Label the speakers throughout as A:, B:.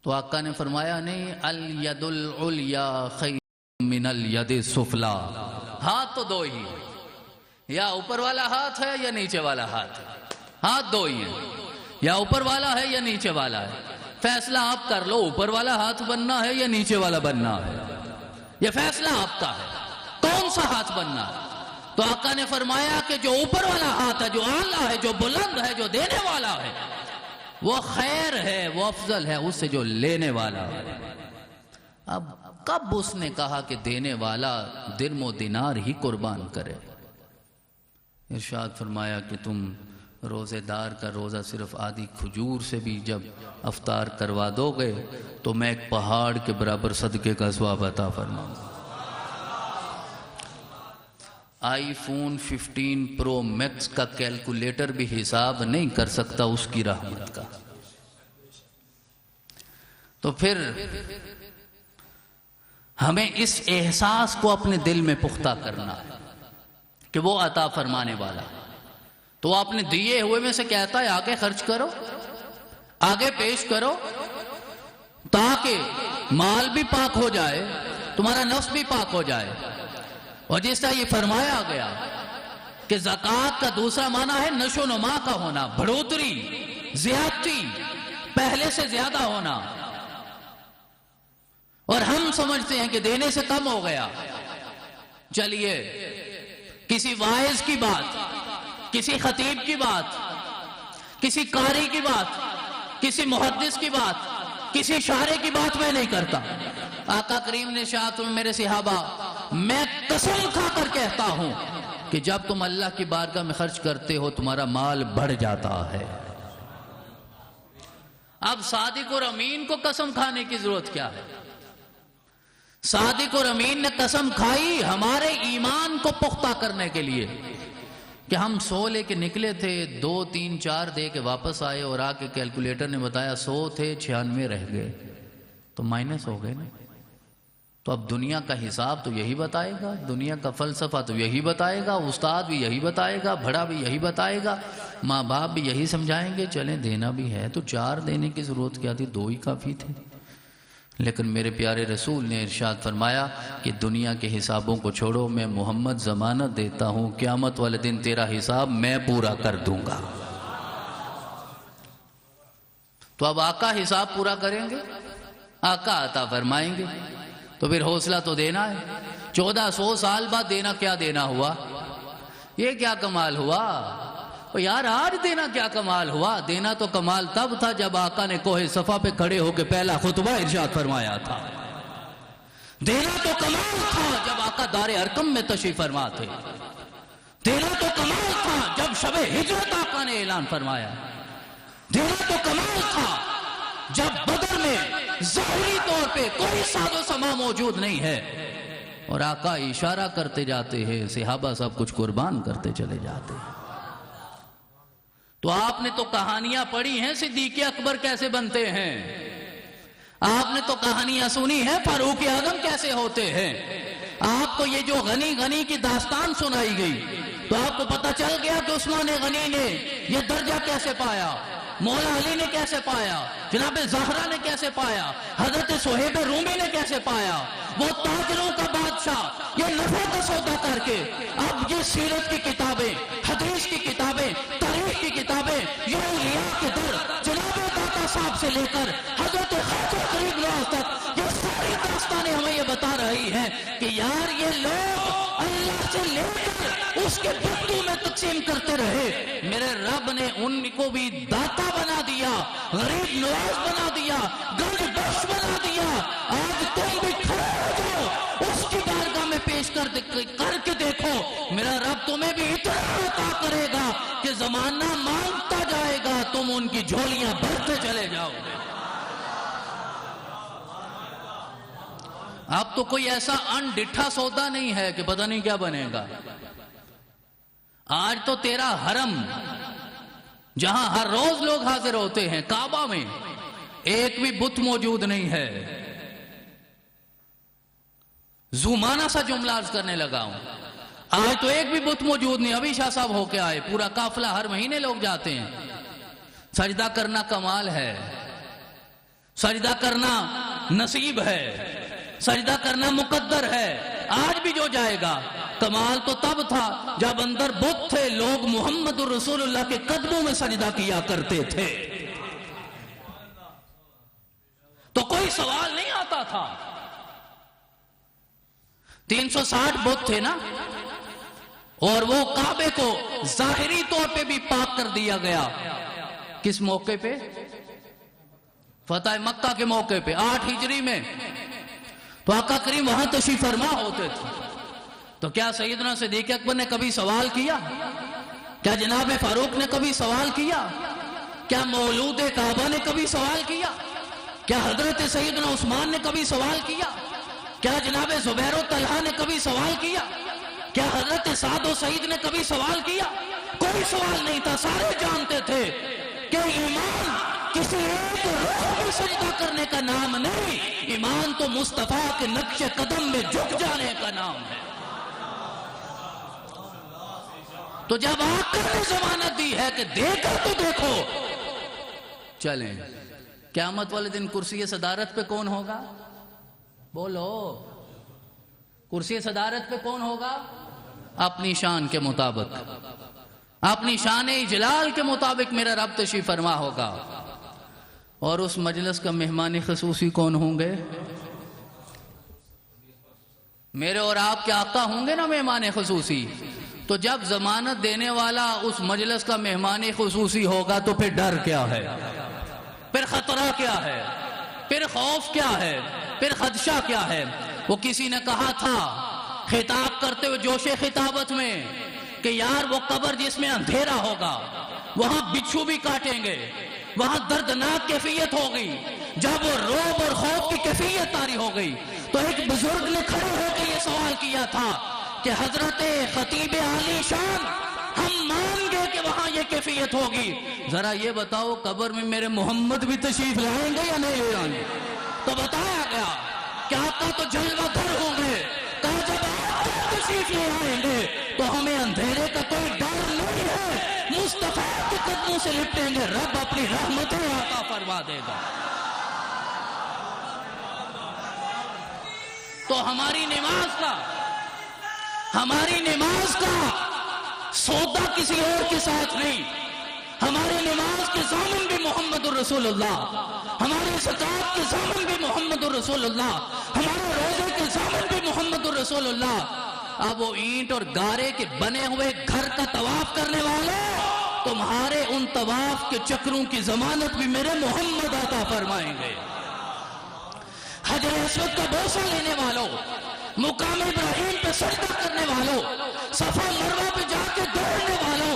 A: تو آقا نے فرمایا نہیں، الید العلیا خیر من الید السفلی، ہاتھ تو دو ہی، یا اوپر والا ہاتھ ہے یا نیچے والا ہاتھ ہے، ہاتھ دو ہی ہیں، یا اوپر والا ہے یا نیچے والا ہے، فیصلہ آپ کر لو اوپر والا ہاتھ بننا ہے یا نیچے والا بننا ہے، یہ فیصلہ آپ کا ہے کون سا ہاتھ بننا ہے۔ تو آقا نے فرمایا کہ جو اوپر والا ہاتھ ہے، جو اعلیٰ ہے، جو بلند ہے، جو دینے والا ہے، وہ خیر ہے، وہ افضل ہے اس سے جو لینے والا ہے۔ اب کب اس نے کہا کہ دینے والا درم و دینار ہی قربان کرے؟ ارشاد فرمایا کہ تم روزے دار کا روزہ صرف آدھی کھجور سے بھی جب افطار کروا دو گے تو میں ایک پہاڑ کے برابر صدقے کا ثواب عطا فرماؤں گا۔ آئی فون 15 پرو میکس کا کیلکولیٹر بھی حساب نہیں کر سکتا اس کی رحمت کا۔ تو پھر ہمیں اس احساس کو اپنے دل میں پختہ کرنا ہے کہ وہ عطا فرمانے والا، تو آپ نے دیے ہوئے میں سے کہتا ہے آگے خرچ کرو، آگے پیش کرو، تاکہ مال بھی پاک ہو جائے، تمہارا نفس بھی پاک ہو جائے۔ اور جس طرح یہ فرمایا گیا کہ زکوٰۃ کا دوسرا معنی ہے نشو و نما کا ہونا، بڑھوتری، زیادتی، پہلے سے زیادہ ہونا، اور ہم سمجھتے ہیں کہ دینے سے کم ہو گیا۔ چلیے کسی واعظ کی بات، کسی خطیب کی بات، کسی قاری کی بات، کسی محدث کی بات، کسی شاعر کی بات میں نہیں کرتا۔ آقا کریم نے ارشاد فرمایا میرے صحابہ، میں قسم کھا کر کہتا ہوں کہ جب تم اللہ کی بارگاہ میں خرچ کرتے ہو تمہارا مال بڑھ جاتا ہے۔ اب صادق اور امین کو قسم کھانے کی ضرورت کیا ہے؟ صادق اور امین نے قسم کھائی ہمارے ایمان کو پختہ کرنے کے لیے کہ ہم 100 لے کے نکلے تھے، 2 3 4 دے کے واپس آئے اور آ کے کیلکولیٹر نے بتایا 100 تھے 96 رہ گئے، تو مائنس ہو گئے نا۔ تو اب دنیا کا حساب تو یہی بتائے گا، دنیا کا فلسفہ تو یہی بتائے گا، استاد بھی یہی بتائے گا، بڑا بھی یہی بتائے گا، ماں باپ بھی یہی سمجھائیں گے، چلیں دینا بھی ہے تو 4 دینے کی ضرورت کیا تھی، 2 ہی کافی تھے۔ لیکن میرے پیارے رسول نے ارشاد فرمایا کہ دنیا کے حسابوں کو چھوڑو، میں محمد ضمانت دیتا ہوں قیامت والے دن تیرا حساب میں پورا کر دوں گا۔ تو اب آقا حساب پورا کریں گے، آقا عطا فرمائیں گے، تو پھر حوصلہ تو دینا ہے۔ 1400 سال بعد دینا کیا دینا ہوا؟ یہ کیا کمال ہوا؟ یار آج دینا کیا کمال ہوا؟ دینا تو کمال تب تھا جب آقا نے کوہ صفا پہ کھڑے ہو کے پہلا خطبہ ارشاد فرمایا تھا۔ دینا تو کمال تھا جب آقا دار ارقم میں تشریف فرما تھے۔ دینا تو کمال تھا جب شب ہجرت آقا نے اعلان فرمایا۔ دینا تو کمال تھا جب بدر میں ظاہری طور پہ کوئی ساز و سما موجود نہیں ہے اور آقا اشارہ کرتے جاتے ہیں، صحابہ سب کچھ قربان کرتے چلے جاتے ہیں۔ تو آپ نے تو کہانیاں پڑھی ہیں صدیق اکبر کیسے بنتے ہیں، آپ نے تو کہانیاں سنی ہیں فاروق اعظم کیسے ہوتے ہیں، آپ کو یہ جو غنی غنی کی داستان سنائی گئی تو آپ کو پتہ چل گیا کہ عثمان غنی نے یہ درجہ کیسے پایا، مولا علی نے کیسے پایا، جناب زہرا نے کیسے پایا، حضرت صہیب رومی نے کیسے پایا، وہ تاجروں کا بادشاہ یہ نفع کا سودا کر کے اب یہ سیرت کی کتابیں، حدیث کی کتابیں، تاریخ کی کتابیں، یہ اولیاء کے در جناب داتا صاحب سے لے کر حضرت خواجہ غریب نواز تک یہ ساری داستانیں ہمیں یہ بتا رہی ہیں کہ یار یہ لوگ اللہ سے لے کر اس کے بدلوں میں تقسیم کرتے رہے، میرے رب نے ان کو بھی داتا بنا دیا، غریب نواز بنا دیا، گنج بخش بنا دیا۔ آج تم بھی کھڑے ہو جاؤ اس کی بارگاہ میں پیش کر کے دیکھو، میرا رب تمہیں بھی اتنا عطا کرے گا کہ زمانہ مانگتا جائے گا، تم ان کی جھولیاں بھرتے چلے جاؤ۔ اب تو کوئی ایسا انڈٹھا سودا نہیں ہے کہ پتہ نہیں کیا بنے گا۔ آج تو تیرا حرم جہاں ہر روز لوگ حاضر ہوتے ہیں، کعبہ میں ایک بھی بت موجود نہیں ہے۔ زمانہ سا جملہ عرض کرنے لگا ہوں، آج تو ایک بھی بت موجود نہیں۔ ابھی شاہ صاحب ہو کے آئے، پورا قافلہ ہر مہینے لوگ جاتے ہیں۔ سجدہ کرنا کمال ہے، سجدہ کرنا نصیب ہے، سجدہ کرنا مقدر ہے۔ آج بھی جو جائے گا، کمال تو تب تھا جب اندر بت تھے، لوگ محمد رسول اللہ کے قدموں میں سجدہ کیا کرتے تھے، تو کوئی سوال نہیں آتا تھا۔ 360 بت تھے نا، اور وہ کعبے کو ظاہری طور پہ بھی پاک کر دیا گیا۔ کس موقع پہ؟ فتح مکہ کے موقع پہ 8 ہجری میں۔ تو آقا کریم وہاں تشریف فرما ہوتے تھے، تو کیا سیدنا صدیق اکبر نے کبھی سوال کیا؟ کیا جناب فاروق نے کبھی سوال کیا؟ کیا مولود کعبہ نے کبھی سوال کیا؟ کیا حضرت سیدنا عثمان نے کبھی سوال کیا؟ کیا جناب زبیر و طلحہ نے کبھی سوال کیا؟ کیا حضرت سعد و سعید نے کبھی سوال کیا؟ کوئی سوال نہیں تھا۔ سارے جانتے تھے کہ ایمان کسی ایک روح میں سجدہ کرنے کا نام نہیں، ایمان تو مصطفیٰ کے نقش قدم میں جھک جانے کا نام ہے۔ تو جب آقا نے ضمانت دی ہے کہ دیکھو تو دیکھو، چلیں۔ قیامت والے دن کرسی صدارت پہ کون ہوگا؟ بولو، کرسی صدارت پہ کون ہوگا؟ اپنی شان کے مطابق، اپنی شان جلال کے مطابق میرا رب تشریف فرما ہوگا۔ اور اس مجلس کا مہمان خصوصی کون ہوں گے؟ میرے اور آپ کے آقا ہوں گے نا مہمان خصوصی۔ تو جب ضمانت دینے والا اس مجلس کا مہمان خصوصی ہوگا تو پھر ڈر کیا ہے؟ پھر خطرہ کیا ہے؟ پھر خوف کیا ہے؟ پھر خدشہ کیا ہے؟ وہ کسی نے کہا تھا خطاب کرتے ہوئے جوش خطابت میں کہ یار وہ قبر جس میں اندھیرا ہوگا، وہاں بچھو بھی کاٹیں گے، وہاں دردناک کیفیت ہوگی۔ جب وہ روب اور خوف کی کیفیت طاری ہو گئی تو ایک بزرگ نے کھڑے ہو کے یہ سوال کیا تھا کہ حضرت خطیب عالی شان، ہم مان گئے کہ وہاں یہ کیفیت ہوگی، ذرا یہ بتاؤ قبر میں میرے محمد بھی تشریف لائیں گے یا نہیں لائیں گے؟ تو بتایا گیا کہ آقا تو جلوہ دھر ہوں گے، کہا جب آقا تشریف لے آئیں گے تو ہمیں اندھیرے کا کوئی ڈر نہیں ہے، مصطفیٰ کے قدموں سے لپٹیں گے، رب اپنی رحمتیں عطا فرما دے گا۔ تو ہماری نماز کا سودا کسی اور کے ساتھ نہیں، ہماری نماز کے ضامن بھی محمد الرسول اللہ، ہماری زکوٰۃ کے ضامن بھی محمد الرسول اللہ، ہمارے روزے کے ضامن بھی محمد الرسول اللہ۔ اب وہ اینٹ اور گارے کے بنے ہوئے گھر کا طواف کرنے والے، تمہارے ان طواف کے چکروں کی ضمانت بھی میرے محمد عطا فرمائیں گے۔ حجر اسود کا بوسہ لینے والوں، مقام ابراہیم پہ سجدہ کرنے والوں، صفا مروہ پہ جا کے دوڑنے والوں،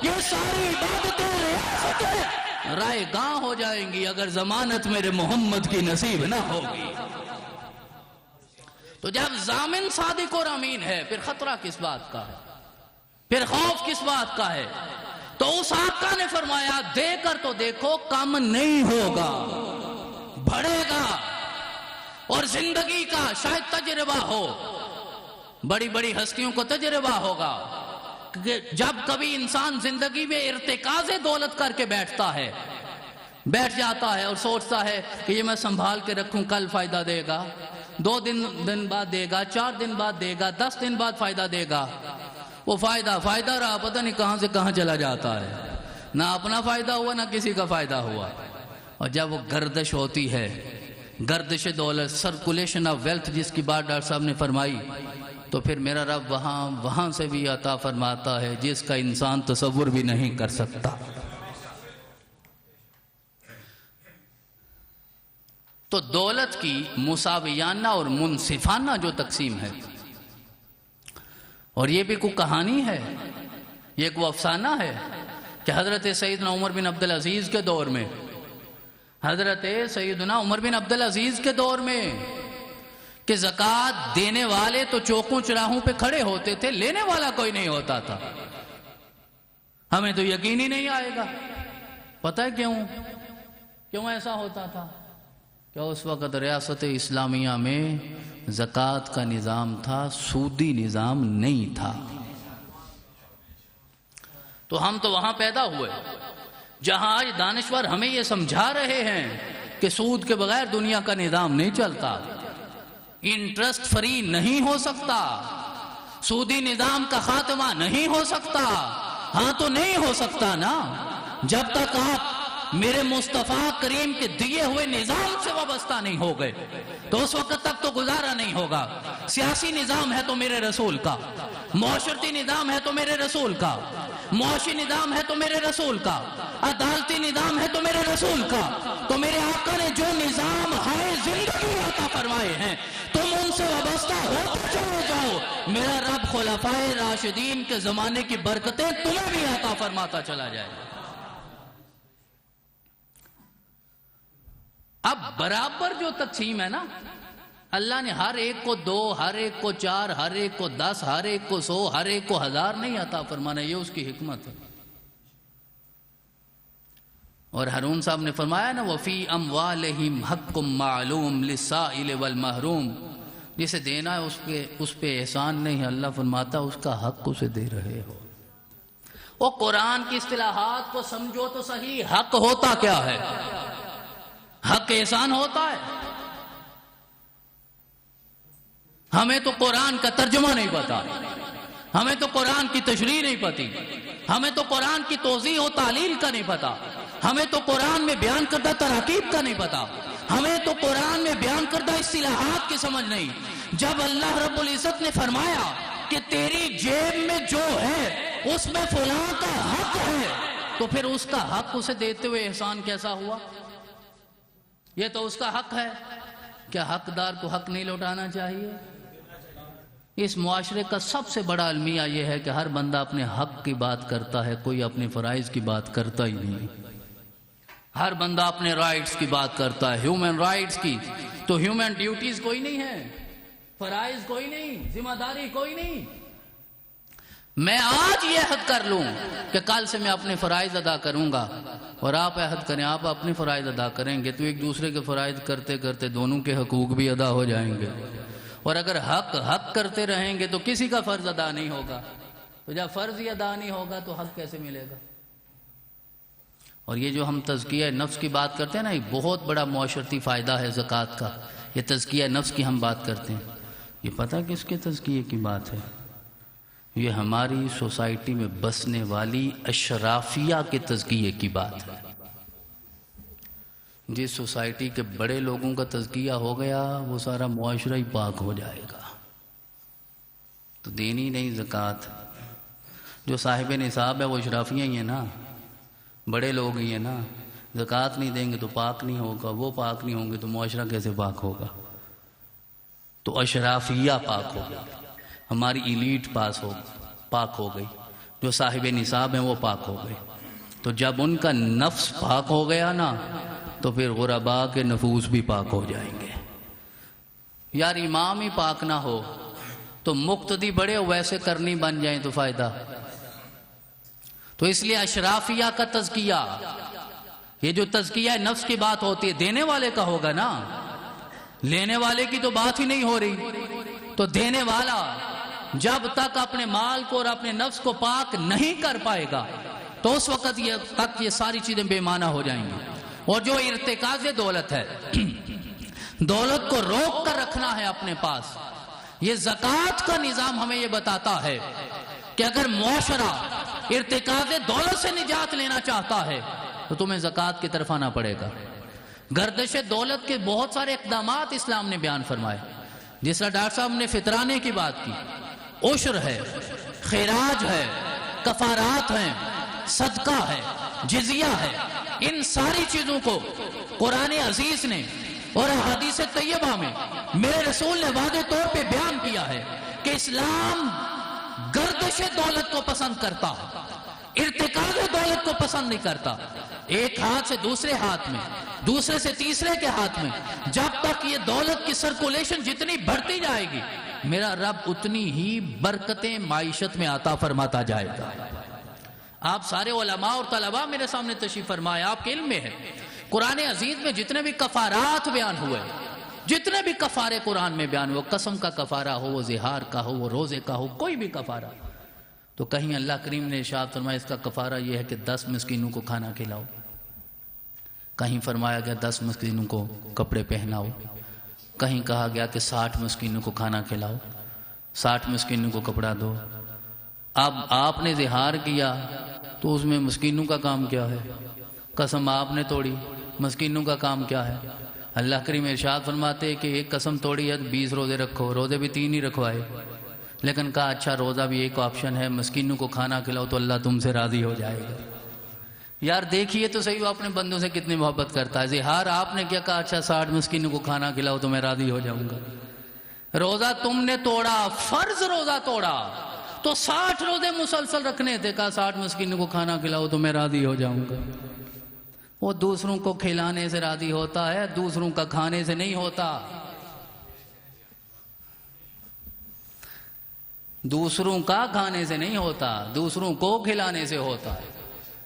A: یہ ساری عبادتیں ریاستیں رائے گاں ہو جائیں گی اگر ضمانت میرے محمد کی نصیب نہ ہوگی۔ تو جب ضامن صادق اور امین ہے، پھر خطرہ کس بات کا ہے؟ پھر خوف کس بات کا ہے؟ تو اس آقا نے فرمایا دے کر تو دیکھو، کم نہیں ہوگا، بڑھے گا۔ اور زندگی کا شاید تجربہ ہو، بڑی بڑی ہستیوں کو تجربہ ہوگا کہ جب کبھی انسان زندگی میں ارتکاز دولت کر کے بیٹھ جاتا ہے اور سوچتا ہے کہ یہ میں سنبھال کے رکھوں، کل فائدہ دے گا، 2 دن بعد دے گا، 4 دن بعد دے گا، 10 دن بعد فائدہ دے گا، وہ فائدہ رہا پتہ نہیں کہاں سے کہاں چلا جاتا ہے، نہ اپنا فائدہ ہوا نہ کسی کا فائدہ ہوا۔ اور جب وہ گردش ہوتی ہے، گردش دولت، سرکولیشن آف ویلتھ جس کی بات ڈاکٹر صاحب نے فرمائی، تو پھر میرا رب وہاں سے بھی عطا فرماتا ہے جس کا انسان تصور بھی نہیں کر سکتا۔ تو دولت کی مساویانہ اور منصفانہ جو تقسیم ہے، اور یہ بھی کوئی کہانی ہے، یہ کوئی افسانہ ہے کہ حضرت سیدنا عمر بن عبدالعزیز کے دور میں، حضرت سیدنا عمر بن عبدالعزیز کے دور میں کہ زکوٰۃ دینے والے تو چوکوں چراہوں پہ کھڑے ہوتے تھے، لینے والا کوئی نہیں ہوتا تھا۔ ہمیں تو یقین ہی نہیں آئے گا، پتہ ہے کیوں ایسا ہوتا تھا؟ کہ اس وقت ریاست اسلامیہ میں زکوٰۃ کا نظام تھا، سودی نظام نہیں تھا۔ تو ہم تو وہاں پیدا ہوئے جہاں آج دانشور ہمیں یہ سمجھا رہے ہیں کہ کہ سود کے بغیر دنیا کا نظام نہیں چلتا، انٹرسٹ فری نہیں ہو سکتا، سودی نظام کا خاتمہ نہیں ہو سکتا۔ ہاں تو نہیں ہو سکتا نا، جب تک آپ میرے مصطفیٰ کریم کے دیے ہوئے نظام سے وابستہ نہیں ہو گئے تو اس وقت تک تو گزارا نہیں ہوگا۔ سیاسی نظام ہے تو میرے رسول کا، معاشرتی نظام ہے تو میرے رسول کا، معاشی نظام ہے تو میرے رسول کا، عدالتی نظام ہے تو میرے رسول کا۔ تو میرے آقا نے جو نظام ہے زندگی عطا فرمائے ہیں، تم ان سے وابستہ ہوتے چلے جاؤ، میرا رب خلفائے راشدین کے زمانے کی برکتیں تمہیں بھی عطا فرماتا چلا جائے۔ اب برابر جو تقسیم ہے نا، اللہ نے ہر ایک کو 2، ہر ایک کو 4، ہر ایک کو 10، ہر ایک کو 100، ہر ایک کو 1000 نہیں عطا فرمانا، یہ اس کی حکمت ہے۔ اور ہارون صاحب نے فرمایا نا وَفِي أَمْوَالِهِمْ حَقٌّ مَّعْلُومٌ لِلسَّائِلِ وَالْمَحْرُومِ، جسے دینا ہے اس پہ احسان نہیں ہے، اللہ فرماتا اس کا حق اسے دے رہے ہو۔ وہ قرآن کی اصطلاحات کو سمجھو تو صحیح، حق ہوتا کیا ہے؟ حق احسان ہوتا ہے؟ ہمیں تو قرآن کا ترجمہ نہیں پتا، ہمیں تو قرآن کی تشریح نہیں پتی، ہمیں تو قرآن کی توضیح و تعلیل کا نہیں پتا، ہمیں تو قرآن میں بیان کردہ تراکیب کا نہیں پتا، ہمیں تو قرآن میں بیان کردہ اصطلاحات کی سمجھ نہیں۔ جب اللہ رب العزت نے فرمایا کہ تیری جیب میں جو ہے اس میں فلاں کا حق ہے، تو پھر اس کا حق اسے دیتے ہوئے احسان کیسا ہوا؟ یہ تو اس کا حق ہے، کیا حقدار کو حق نہیں لوٹانا چاہیے؟ اس معاشرے کا سب سے بڑا المیہ یہ ہے کہ ہر بندہ اپنے حق کی بات کرتا ہے، کوئی اپنے فرائض کی بات کرتا ہی نہیں۔ ہر بندہ اپنے رائٹس کی بات کرتا ہے، ہیومن رائٹس کی، تو ہیومن ڈیوٹیز کوئی نہیں ہے، فرائض کوئی نہیں، ذمہ داری کوئی نہیں۔ میں آج یہ عہد کر لوں کہ کل سے میں اپنے فرائض ادا کروں گا، اور آپ عہد کریں آپ اپنے فرائض ادا کریں گے، تو ایک دوسرے کے فرائض کرتے کرتے دونوں کے حقوق بھی ادا ہو جائیں گے۔ اور اگر حق کرتے رہیں گے تو کسی کا فرض ادا نہیں ہوگا، تو جب فرض ہی ادا نہیں ہوگا تو حق کیسے ملے گا؟ اور یہ جو ہم تزکیہ نفس کی بات کرتے ہیں نا، ایک بہت بڑا معاشرتی فائدہ ہے زکوٰۃ کا۔ یہ تزکیہ نفس کی ہم بات کرتے ہیں، یہ پتہ کس کے تزکیے کی بات ہے؟ یہ ہماری سوسائٹی میں بسنے والی اشرافیہ کے تزکیے کی بات ہے۔ جس سوسائٹی کے بڑے لوگوں کا تزکیہ ہو گیا وہ سارا معاشرہ ہی پاک ہو جائے گا۔ تو دینی نہیں زکوٰۃ، جو صاحب نصاب ہے وہ اشرافیہ ہی ہیں نا، بڑے لوگ ہی ہیں نا۔ زکوٰۃ نہیں دیں گے تو پاک نہیں ہوگا، وہ پاک نہیں ہوں گے تو معاشرہ کیسے پاک ہوگا؟ تو اشرافیہ پاک ہو گئی، ہماری ایلیٹ پاک ہو گئی، جو صاحب نصاب ہیں وہ پاک ہو گئے۔ تو جب ان کا نفس پاک ہو گیا نا تو پھر غرباء کے نفوس بھی پاک ہو جائیں گے۔ یار امام ہی پاک نہ ہو تو مقتدی بڑے ویسے کرنی بن جائیں تو فائدہ۔ تو اس لیے اشرافیہ کا تزکیہ، یہ جو تزکیہ نفس کی بات ہوتی ہے دینے والے کا ہوگا نا، لینے والے کی تو بات ہی نہیں ہو رہی۔ تو دینے والا جب تک اپنے مال کو اور اپنے نفس کو پاک نہیں کر پائے گا تو اس وقت تک یہ ساری چیزیں بے معنی ہو جائیں گی۔ اور جو ارتکاز دولت ہے، دولت کو روک کر رکھنا ہے اپنے پاس، یہ زکوٰۃ کا نظام ہمیں یہ بتاتا ہے کہ اگر معاشرہ ارتکاز دولت سے نجات لینا چاہتا ہے تو تمہیں زکوٰۃ کی طرف آنا پڑے گا۔ گردش دولت کے بہت سارے اقدامات اسلام نے بیان فرمائے، جس طرح ڈاکٹر صاحب نے فطرانے کی بات کی، عشر ہے، خراج ہے، کفارات ہیں، صدقہ ہے، جزیہ ہے، ان ساری چیزوں کو قرآن عزیز نے اور احادیث طیبہ میں میرے رسول نے واضح طور پہ بیان کیا ہے کہ اسلام گردش دولت کو پسند کرتا، ارتکاز دولت کو پسند نہیں کرتا۔ ایک ہاتھ سے دوسرے ہاتھ میں، دوسرے سے تیسرے کے ہاتھ میں، جب تک یہ دولت کی سرکولیشن جتنی بڑھتی جائے گی میرا رب اتنی ہی برکتیں معیشت میں عطا فرماتا جائے گا۔ آپ سارے علماء اور طلباء میرے سامنے تشریف فرمائے، آپ کے علم میں ہے قرآن عزیز میں جتنے بھی کفارات بیان ہوئے، جتنے بھی کفارے قرآن میں بیان ہوئے، قسم کا کفارہ ہو، وہ زہار کا ہو، وہ روزے کا ہو، کوئی بھی کفارہ، تو کہیں اللہ کریم نے ارشاد فرمایا اس کا کفارہ یہ ہے کہ 10 مسکینوں کو کھانا کھلاؤ، کہیں فرمایا گیا 10 مسکینوں کو کپڑے پہناؤ، کہیں کہا گیا کہ 60 مسکینوں کو کھانا کھلاؤ، 60 مسکینوں کو کپڑا دو۔ اب آپ نے اظہار کیا تو اس میں مسکینوں کا کام کیا ہے؟ قسم آپ نے توڑی، مسکینوں کا کام کیا ہے؟ اللہ کریم ارشاد فرماتے کہ ایک قسم توڑی ہے 20 روزے رکھو، روزے بھی 3 ہی رکھوائے، لیکن کہا اچھا روزہ بھی ایک آپشن ہے، مسکینوں کو کھانا کھلاؤ تو اللہ تم سے راضی ہو جائے گا۔ یار دیکھیے تو صحیح وہ اپنے بندوں سے کتنی محبت کرتا ہے۔ اظہار آپ نے کیا کہا اچھا 60 مسکینوں کو کھانا کھلاؤ تو میں راضی ہو جاؤں گا۔ روزہ تم نے توڑا، فرض روزہ توڑا، تو 60 روزے مسلسل رکھنے تھے، کہا 60 مسکینوں کو کھانا کھلاؤ تو میں راضی ہو جاؤں گا۔ وہ دوسروں کو کھلانے سے راضی ہوتا ہے، دوسروں کا کھانے سے نہیں ہوتا۔ دوسروں کا کھانے سے نہیں ہوتا، دوسروں کو کھلانے سے ہوتا ہے۔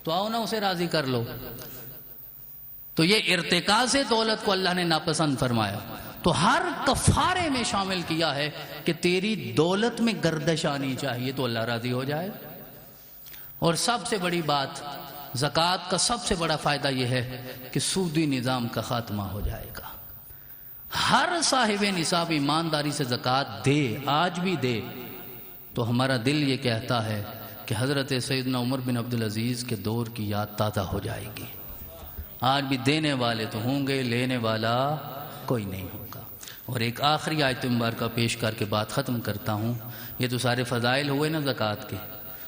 A: تو آؤ نا اسے راضی کر لو۔ تو یہ ارتکاز دولت کو اللہ نے ناپسند فرمایا، تو ہر کفارے میں شامل کیا ہے کہ تیری دولت میں گردش آنی چاہیے تو اللہ راضی ہو جائے۔ اور سب سے بڑی بات، زکوٰۃ کا سب سے بڑا فائدہ یہ ہے کہ سودی نظام کا خاتمہ ہو جائے گا۔ ہر صاحب نصاب ایمانداری سے زکوٰۃ دے، آج بھی دے، تو ہمارا دل یہ کہتا ہے کہ حضرت سیدنا عمر بن عبدالعزیز کے دور کی یاد تازہ ہو جائے گی۔ آج بھی دینے والے تو ہوں گے، لینے والا کوئی نہیں ہوگا۔ اور ایک آخری آیت مبارکہ پیش کر کے بات ختم کرتا ہوں۔ یہ تو سارے فضائل ہوئے نا زکوٰۃ کے،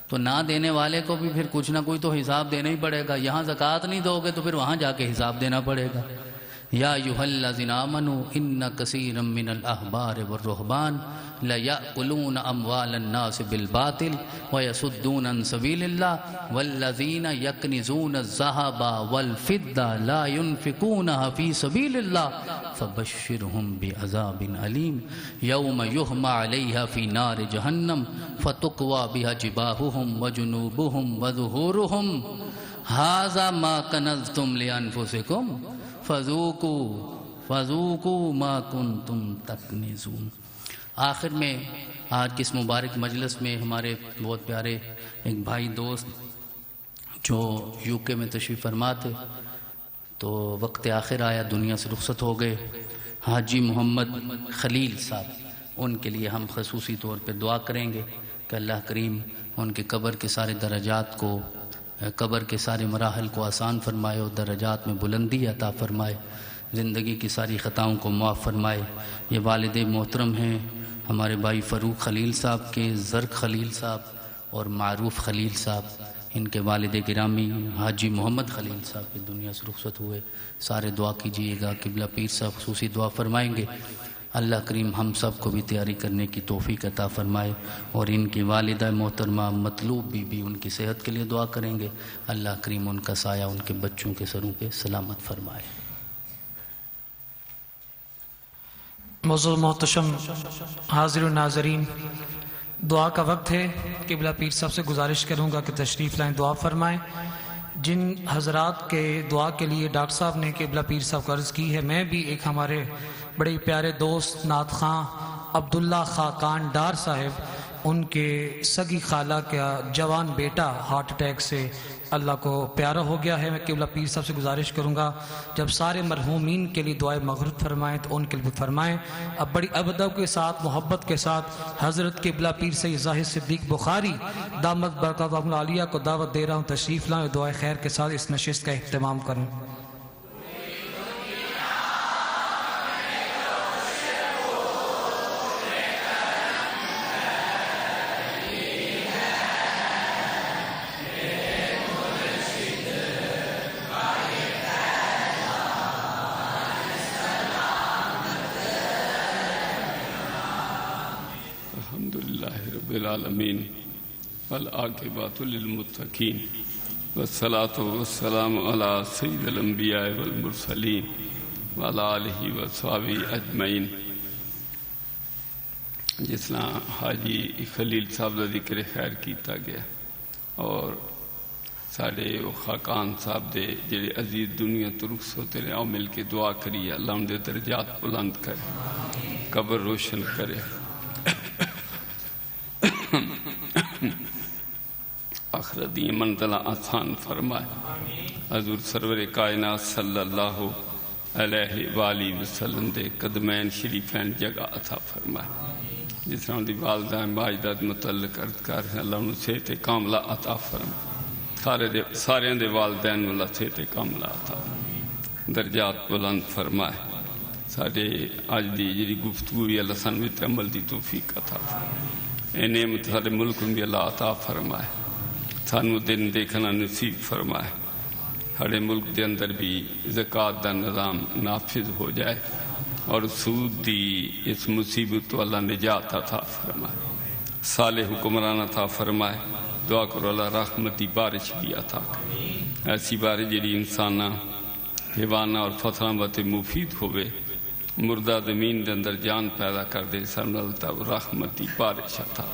A: تو نہ دینے والے کو بھی پھر کچھ نہ کوئی تو حساب دینا ہی پڑے گا۔ یہاں زکوٰۃ نہیں دو گے تو پھر وہاں جا کے حساب دینا پڑے گا۔ یا ایھا الذین آمنوا ان کثیرا من الاحبار والرہبان لیأکلون اموال الناس بالباطل ویصدون عن سبیل اللہ والذین یکنزون الذھب والفضة لا ينفقونها فی سبیل اللہ فبشرهم بعذاب علیم یوم یحمى علیہا فی نار جہنم فتکوی بها جباہهم وجنوبهم وظہورهم ھذا ما کنزتم لانفسکم فذوقوا ما کنتم تکنزون۔ آخر میں آج کی اس مبارک مجلس میں ہمارے بہت پیارے ایک بھائی دوست جو یو کے میں تشریف فرما تھے، تو وقت آخر آیا، دنیا سے رخصت ہو گئے، حاجی محمد خلیل صاحب، ان کے لیے ہم خصوصی طور پہ دعا کریں گے کہ اللہ کریم ان کے قبر کے سارے درجات کو، قبر کے سارے مراحل کو آسان فرمائے اور درجات میں بلندی عطا فرمائے، زندگی کی ساری خطاؤں کو معاف فرمائے۔ یہ والد محترم ہیں ہمارے بھائی فاروق خلیل صاحب کے، زرق خلیل صاحب اور معروف خلیل صاحب، ان کے والد گرامی حاجی محمد خلیل صاحب کی دنیا سے رخصت ہوئے۔ سارے دعا کیجئے گا، قبلہ پیر صاحب خصوصی دعا فرمائیں گے۔ اللہ کریم ہم سب کو بھی تیاری کرنے کی توفیق عطا فرمائے، اور ان کی والدہ محترمہ مطلوب بھی ان کی صحت کے لیے دعا کریں گے۔ اللہ کریم ان کا سایہ ان کے بچوں کے سروں پہ سلامت فرمائے۔
B: معزز محتشم حاضر و ناظرین، دعا کا وقت ہے۔ قبلہ پیر صاحب سے گزارش کروں گا کہ تشریف لائیں، دعا فرمائیں۔ جن حضرات کے دعا کے لیے ڈاکٹر صاحب نے قبلہ پیر صاحب کو عرض کی ہے، میں بھی ایک ہمارے بڑے پیارے دوست نعت خواں عبداللہ خاقان ڈار صاحب، ان کے سگی خالہ کا جوان بیٹا ہارٹ اٹیک سے اللہ کو پیارا ہو گیا ہے۔ میں قبلہ پیر صاحب سے گزارش کروں گا جب سارے مرحومین کے لیے دعائے مغفرت فرمائیں تو ان کے لیے فرمائیں۔ اب بڑی ادب کے ساتھ، محبت کے ساتھ حضرت قبلہ پیر سید زاہد صدیق بخاری دامت برکاتہ العالیہ کو دعوت دے رہا ہوں، تشریف لائیں، دعائے خیر کے ساتھ اس نشست کا اہتمام کریں۔
C: العالمین والعاقبۃ للمتقین والصلاۃ والسلام علی سید الانبیاء والمرسلین وعلی آلہ وصحبہ اجمعین۔ جس طرح حاجی خلیل صاحب کا ذکر خیر کیتا گیا، اور سارے خاقان صاحب دے جڑے عزیز دنیا تو رخصت ہوتے ہیں، آؤ مل کے دعا کریے اللہ ان دے درجات بلند کرے، قبر روشن کرے۔ آخرت دی منزلہ آسان فرمائے، حضور سرور کائنات صلی اللہ علیہ وآلہ وسلم دے قدمین شریفین جگہ عطا فرمائے، جس طرح دی والدہ ماجدہ متعلق عرض کر رہے ہیں اللہ انہوں صحت کاملہ عطا فرمائے، سارے دے والدین اللہ صحت کاملہ عطا فرمائے، درجات بلند فرمائے، سارے آج دی جی گفتگو بھی اللہ سنویت عمل دی توفیق عطا فرمائے، اے نعمت سارے ملک بھی اللہ عطا فرمائے، سانو دن دیکھنا نصیب فرمائے، ہر ملک دے اندر بھی زکوٰۃ دا نظام نافذ ہو جائے اور سود دی اس مصیبت تو اللہ نجات عطا فرمائے، صالح حکمران عطا فرمائے، دعا کرو اللہ رحمتی بارش بھی عطا کرے، ایسی بارش جڑی انسانہ حیوانہ اور فصلاں باتے مفید ہوئے، مردہ زمین دے اندر جان پیدا کر دے، سن اللہ رحمتی بارش عطا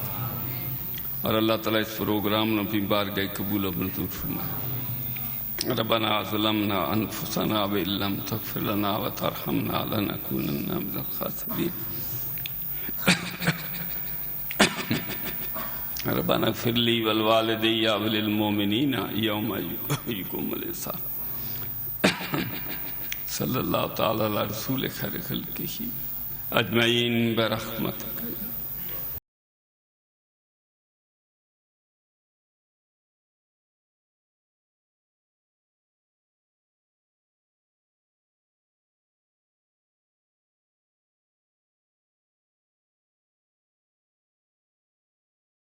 C: اور اللہ تعالیٰ اس پروگرام نے بھی بارگاہ قبول و منظور فرمائے۔ ربنا ظلمنا انفسنا وان لم تغفر لنا وترحمنا لنكونن من الخاسرين ربنا اغفر لي ولوالدي وللمؤمنين يوم يقوم الحساب صلی اللہ تعالی علی رسول خیر خلقہ اجمعین برحمتک۔